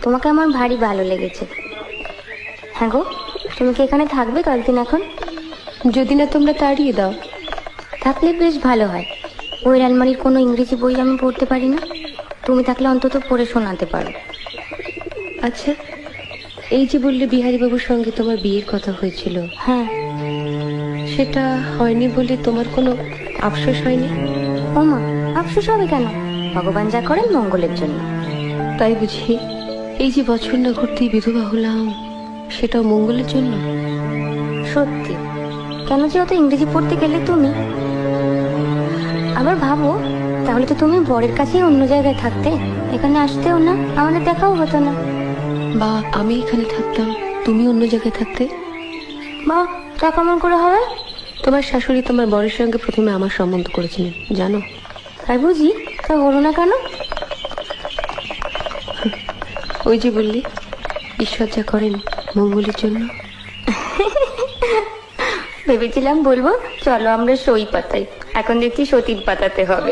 তোমাকে আমার ভারী ভালো লেগেছে। হ্যাঁ গো, তুমি কি এখানে থাকবে কয়েকদিন এখন? যদি না তোমরা তাড়িয়ে দাও। থাকলে বেশ ভালো হয়। ওই আলমারির কোনো ইংরেজি বই আমি পড়তে পারি না, তুমি থাকলে অন্তত পড়ে শোনাতে পারো। আচ্ছা, এই যে বললে বিহারীবাবুর সঙ্গে তোমার বিয়ের কথা হয়েছিল, হ্যাঁ। সেটা হয়নি বলে তোমার কোনো আফসোস হয়নি? ও মা, আফসোস হবে কেন? ভগবান যা করেন মঙ্গলের জন্য। তাই বুঝি? এই যে বছর না ঘুরতেই বিধবা হলাম, সেটাও মঙ্গলের জন্য? সত্যি? কেন যে অত ইংরেজি পড়তে গেলে তুমি? আবার ভাবো, তাহলে তো তুমি বরের কাছেই অন্য জায়গায় থাকতে, এখানে আসতেও না, আমাদের দেখাও হতো না। বা আমি এখানে থাকতাম, তুমি অন্য জায়গায় থাকতে। বা তা কেমন করে হবে? তোমার শাশুড়ি তোমার বরের সঙ্গে প্রথমে আমার সম্বন্ধ করেছিলেন, জানো? তাই বুঝি? তা হলো না কেন? ওই যে বললি ঈশ্বর যা করেন মঙ্গলের জন্য। ভেবেছিলাম বলবো চলো আমরা সই পাতাই, এখন দেখছি সতীর পাতাতে হবে।